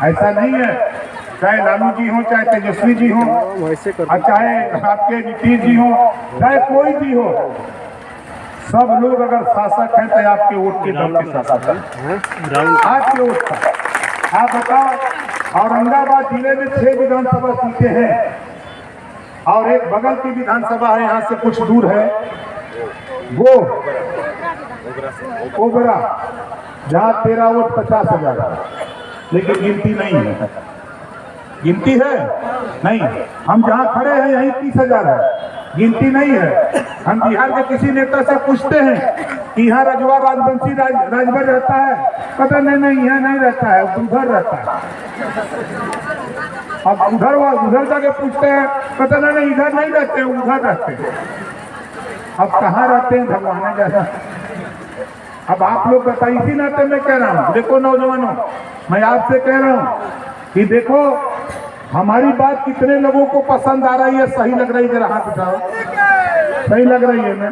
ऐसा नहीं है, चाहे लालू जी हो, चाहे तेजस्वी जी हो, और चाहे आपके नीतीश जी हो, चाहे कोई भी हो, सब लोग अगर शासक हैं तो आपके वोट के दम पे शासक है। आपके वोट का आप बताओ, औरंगाबाद जिले में 6 विधानसभा सीटें हैं और एक बगल की विधानसभा है, यहाँ से कुछ दूर है वो ओबरा, जहाँ 13 वोट 50,000, लेकिन गिनती नहीं है। गिनती है नहीं, हम जहाँ खड़े हैं यहीं 30,000 है, गिनती नहीं है। हम बिहार के किसी नेता से पूछते हैं कि यहाँ रजवा राजवंशी राजभर रहता है, पता नहीं यहाँ नहीं रहता है, उधर रहता है। अब उधर जाके पूछते हैं, पता नहीं इधर नहीं रहते, उधर रहते हैं। अब कहाँ रहते हैं भगवान जैसा। अब आप लोग बताइए, इसी नाते मैं कह रहा हूँ, देखो नौजवानों, मैं आपसे कह रहा हूँ कि देखो हमारी बात कितने लोगों को पसंद आ रही है, सही लग रही है, जरा हाथ उठाओ, सही लग रही है ना।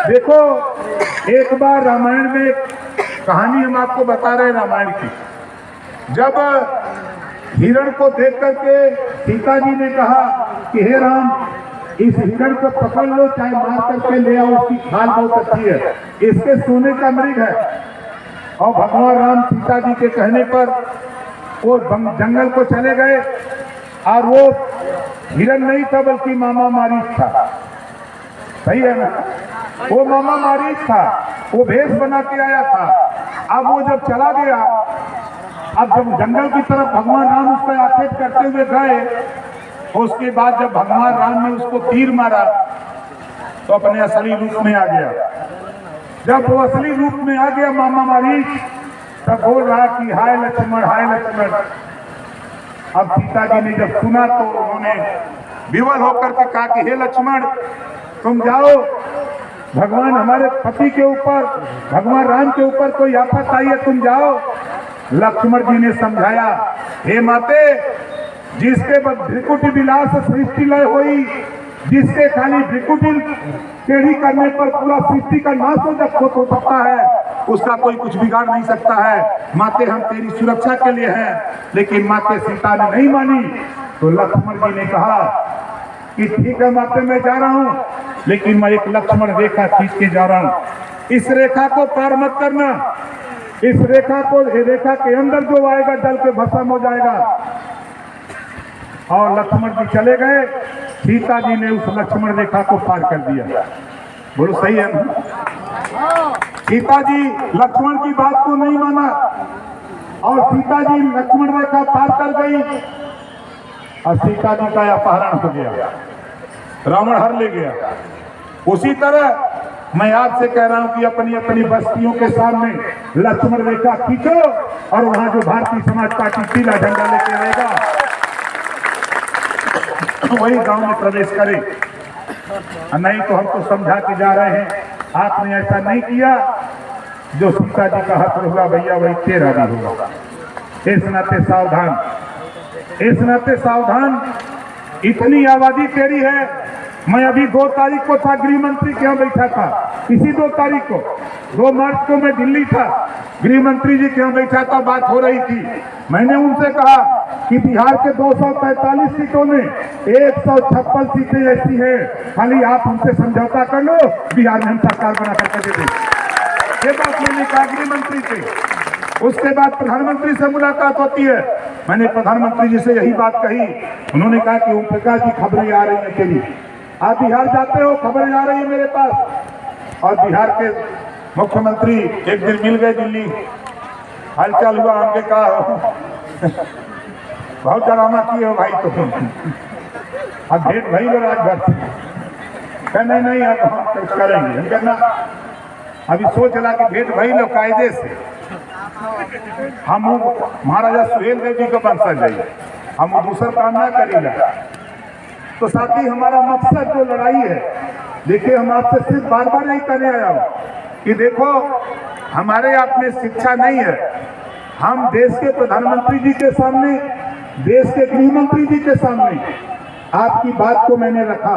देखो एक बार रामायण में कहानी हम आपको बता रहे हैं, रामायण की, जब हिरण को देख करके सीता जी ने कहा कि हे राम, इस हिरण को पकड़ लो, चाहे मार करके ले आओ, उसकी खाल बहुत अच्छी है, इसके सोने का मृग है। और भगवान राम सीता जी के कहने पर वो जंगल को चले गए, और वो हिरण नहीं था बल्कि मामा मारीच था। सही है ना, वो मामा मारीच था, वो भेष बना के आया था। अब वो जब चला गया, अब जब जंगल की तरफ भगवान राम उसका आक्षेप करते हुए गए, उसके बाद जब भगवान राम ने उसको तीर मारा तो अपने असली रूप में आ गया। जब वो असली रूप में आ गया मामा मारीच, तब बोल रहा कि हाय लक्ष्मण, हाय लक्ष्मण। अब सीता जी ने जब सुना तो उन्होंने विवल होकर के कहा कि हे लक्ष्मण, तुम जाओ, भगवान हमारे पति के ऊपर, भगवान राम के ऊपर कोई आफत आई है, तुम जाओ। लक्ष्मण जी ने समझाया, हे माते, जिसके भ्रिकुटी विलास सृष्टि लय हुई, जिसके खाली भ्रिकुटी टेढ़ी करने पर पूरा सृष्टि का नाश हो सकता है, उसका कोई कुछ बिगाड़ नहीं सकता है। माते हम तेरी सुरक्षा के लिए हैं। लेकिन माते सीता ने नहीं मानी, तो लक्ष्मण जी ने कहा कि ठीक है माते, मैं जा रहा हूं, लेकिन मैं एक लक्ष्मण रेखा खींच के जा रहा हूं, इस रेखा को पार मत करना, इस रेखा के अंदर जो आएगा जल के भस्म हो जाएगा। और लक्ष्मण जी चले गए, सीता जी ने उस लक्ष्मण रेखा को पार कर दिया। बोलो सही है ना? सीता जी लक्ष्मण की बात को नहीं माना और सीता जी लक्ष्मण रेखा पार कर गई और सीता जी का अपहरण हो गया, रावण हर ले गया। उसी तरह मैं आपसे कह रहा हूं कि अपनी अपनी बस्तियों के सामने लक्ष्मण रेखा खींचो और वहां जो भारतीय समाज पार्टी पीला झंडा लेके आएगा वही गांव में प्रवेश करे। नहीं तो हम तो समझा के जा रहे हैं, आपने ऐसा नहीं किया, जो सीता जी का हक होगा भैया वही तेरा भी होगा। इस नाते सावधान, इस नाते सावधान। इतनी आबादी तेरी है। मैं अभी 2 तारीख को था, गृह मंत्री के यहाँ बैठा था, इसी 2 तारीख को, 2 मार्च को मैं दिल्ली था, गृह मंत्री जी के यहाँ बैठा था, बात हो रही थी। मैंने उनसे कहा कि बिहार के 243 सीटों में 156 सीटें ऐसी हैं, खाली आप हमसे समझौता कर लो, बिहार में हम सरकार बना करके दे दें। ये बात मैंने कहा गृह मंत्री से। उसके बाद प्रधानमंत्री से मुलाकात होती है, मैंने प्रधानमंत्री जी से यही बात कही। उन्होंने कहा कि ओम प्रकाश जी खबरें आ रही है तेरी, आप बिहार जाते हो, खबरें आ रही है मेरे पास। और बिहार के मुख्यमंत्री एक दिन मिल गए दिल्ली, हालचाल हुआ, हमने कहा बहुत ड्रामा किए हो भाई तुम, अब भेंट भाई लो राजभर से। कहना नहीं अब हम कुछ करेंगे, हम कहना अभी सोच रहा कि भेंट भाई लो कायदे से, हम महाराजा सुहेल देव जी का वंशज है, हम दूसरा काम ना करेगा। तो साथी हमारा मकसद जो लड़ाई है, देखिए हम आपसे सिर्फ बार बार यही कहने आया हूं कि देखो हमारे आप में शिक्षा नहीं है। हम देश के प्रधानमंत्री जी के सामने, देश के गृह मंत्री जी के सामने आपकी बात को मैंने रखा